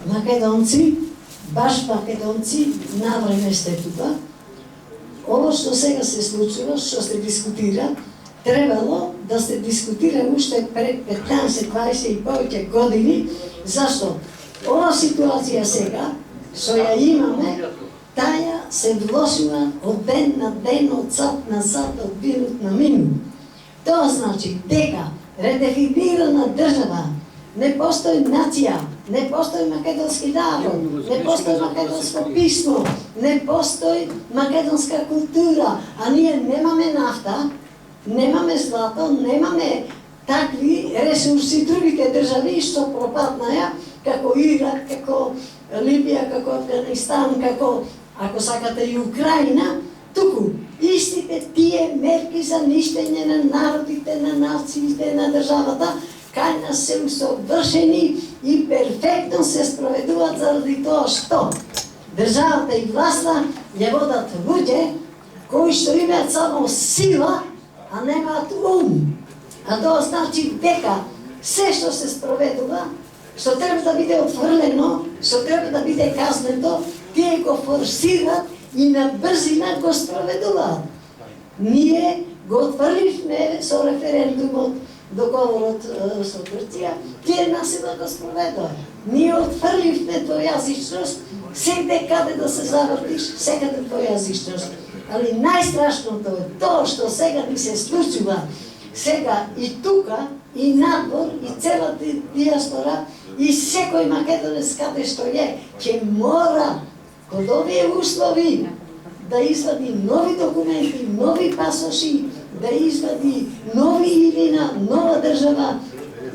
Македонци, баш македонци, навреме сте тука. Ово што сега се случува, што се дискутира, требало да се дискутира уште пред 15, 20 и повеќе години. Зашто? Ова ситуација сега, што ја имаме, таја се вложува од ден на ден, од сат на сат, од минут на минут. Тоа значи дека редефинирана држава, не постои нација, не постои македонски народ, не постои македонско писмо, не постои македонска култура, а ние немаме нафта, немаме злато, немаме такви ресурси другите држави што пропаднаја, како Ирак, како Либија, како Афганистан, како, ако сакате, и Украина, туку истите тие мерки за ништење на народите, на нациите, на државата, кај нас се усовршени и перфектно се спроведуваат заради тоа што државата и власта ја водат луѓе кои што имаат само сила, а немаат ум. А тоа значи дека се што се спроведува, што треба да биде отфрлено, што треба да биде казнето, тие го форсират и на брзина го спроведуваат. Ние го отфрливме со референдумот, договорот со Турција, тие насила го спроведува. Ние отфрливме двојазичност, секде каде да се завртиш, секаде двојазичност. Али најстрашното е тоа што сега ни се случува, сега и тука, и надвор, и целата диаспора, и секој македонец каде што е, ќе мора код овие услови да извади нови документи, нови пасоши, да извади нови имена, нова држава,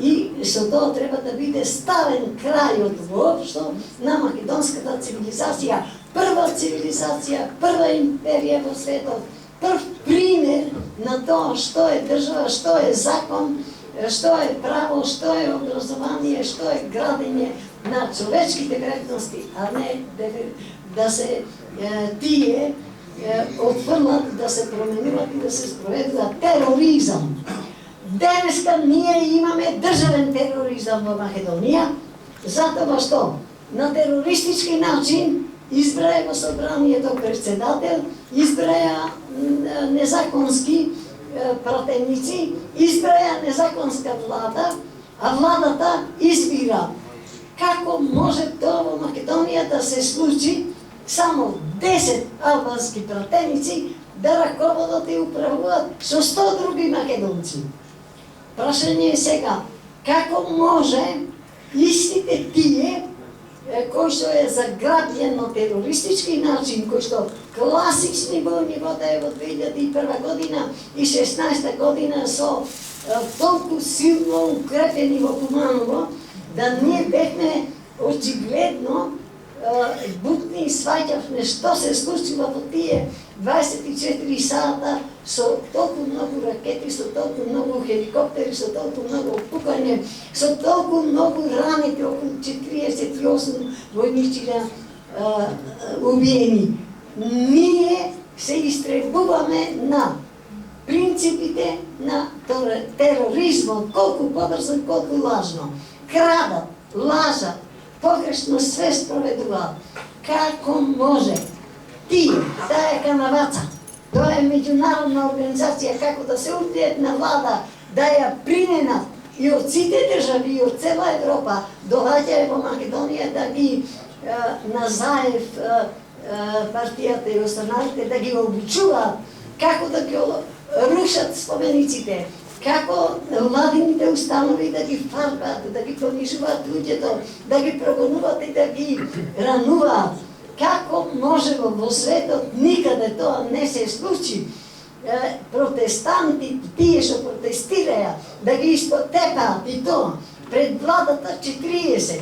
и со тоа треба да биде ставен крајот воопшто на македонската цивилизација, прва цивилизација, прва империја во светот, прв пример на тоа што е држава, што е закон, што е право, што е образование, што е градење на човечките вредности, а не да се тие отфрлат, да се променуват и да се спроведува тероризам. Денеска ние имаме државен тероризам во Македонија, затоа што на терористички начин избраја во собранието председател, избраја незаконски пратеници, избраја незаконска влада, а владата избира. Како може тоа во Македонија да се случи само 10 албански пратеници да раководат и управуваат со 100 други македонци? Прашање е сега, како може истите тие кои што е заграбljен на терористички начин, кои што класични војни водеа во 2001 година и 16 година со толку силно укрепени во Куманово, да ние бевме очигледно бутни и сваќавме што се случува во тие 24 сата со толку многу ракети, со толку многу хеликоптери, со толку многу пукање, со толку многу раните, околу 48 војничина убиени. Ние се истребуваме на принципите на тероризмот, колку побрзо и колку лажно. Крадат, лажат, погрешно све спроведуваат. Како може тие, таа Канаваца, тоа е меѓународна организација, како да се ултијат на влада, да ја применат и од сите држави, и од цела Европа, доаѓаја во Македонија да ги Назаев, партијата и останалите, да ги обучуваат како да ги рушат спомениците, како владините установи да ги фарбат, да ги понижуваат луѓето, да ги прогонуваат и да ги рануваат. Како може во светот никаде тоа не се случи? Протестанти, тие што протестираја, да ги испотепаат и тоа пред владата 40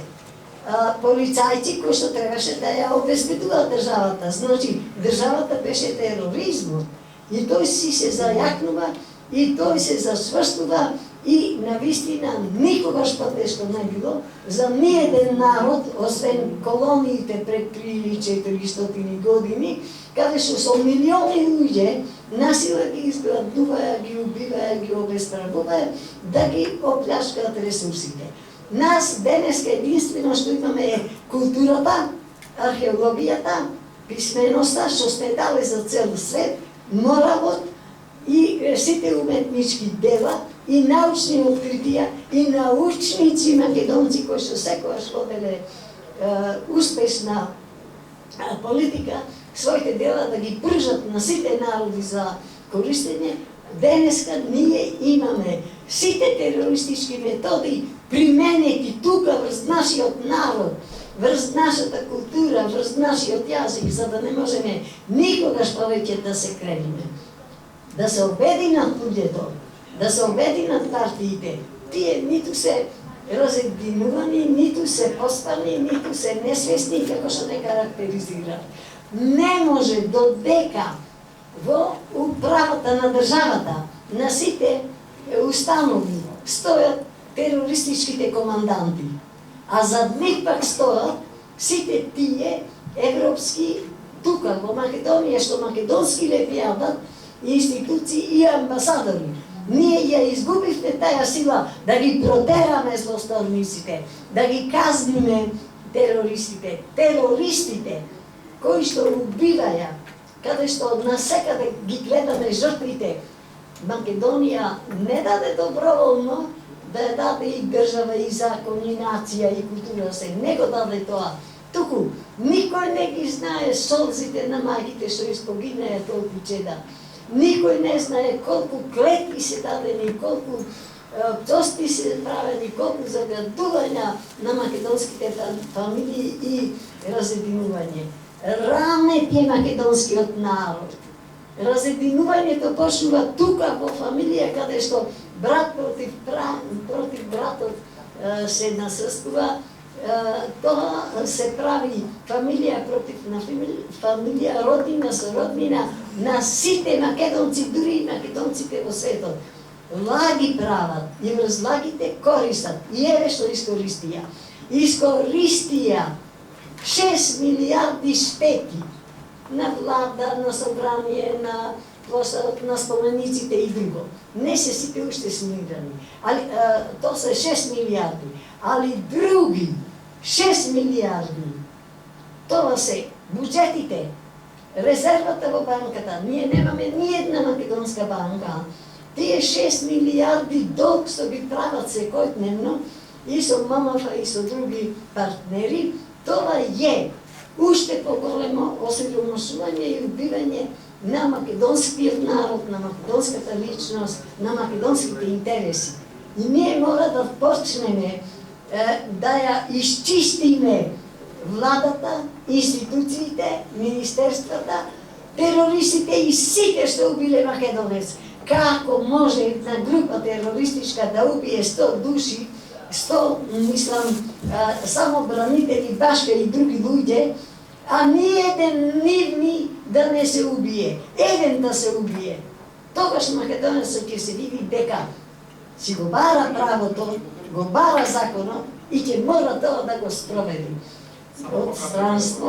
полицајци кои што требаше да ја обезбедуваат државата. Значи, државата беше тероризмот и тој си се зајакнува и тој се засврстува и навистина никогаш патешко не било за ниеден народ, освен колониите пред 3 или 400 години, каде што со милиони луѓе насила ги изгладнуваја, ги убиваја, ги обесправуваја, да ги опљашкаат ресурсите. Нас денеска единствено што имаме е културата, археологијата, писменоста, што сме дали за цел свет, моралот и сите уметнички дела, и научни откритија, и научници македонци кои што секогаш воделе успешна политика, своите дела да ги пружат на сите народи за користење. Денеска ние имаме сите терористички методи применети тука врз нашиот народ, врз нашата култура, врз нашиот јазик, за да не можеме никогаш повеќе да се крениме. Да се обединат луѓето, да се обединат партиите. Тие ниту се разединувани, ниту се поспани, ниту се несвесни, како што не карактеризираат. Не може додека во управата на државата, на сите установи, стојат терористичките команданти, а зад нив пак стојат сите тие европски, тука во Македонија, што македонски ле владат, институции и амбасадори. Ние ја изгубивме таја сила да ги протераме злосторниците, да ги казниме терористите, кои што убиваја, каде што насекаде ги гледаме жртвите. Македонија не даде доброволно да ја даде и држава, и закон, и нација, и култура, се не го даде тоа. Туку, никој не ги знае солзите на мајките што испогинеа толку чеда. Никој не знае колку клетви се дадени, колку тости се правени, колку загадувања на македонските фамилии и разединување. Ранет е македонскиот народ. Разединувањето почнува тука во фамилија, каде што брат против братот се насрстува. Тоа се прави фамилија против на фамилија, роднина со роднина на сите македонци, дури и македонците во светот. Лаги прават и врз лагите користат. И еве што искористија. Искористија 6 милиарди штеки на влада, на собрание, на площадот, на спомениците и друго. Не се сите уште снирани. Тоа се 6 милиарди. Али други 6 милиарди. Тоа се буџетите, резервата во банката. Ние немаме ни една македонска банка. Тие 6 милиарди долг што ги прават секојдневно и со ММФ и со други партнери, тоа е уште поголемо осиромашување и убивање на македонскиот народ, на македонската личност, на македонските интереси. И ние мора да почнеме да ја исчистиме владата, институциите, министерствата, терористите и сите што убиле македонец. Како може една група терористичка да убие 100 души, 100, мислам, самобранители, Башка и други луѓе, а ни еден нивни да не се убие. Еден да се убие. Тогаш македонецот ќе се види дека си го бара правото, го бара законот и ќе мора тоа да го спроведи. Од странство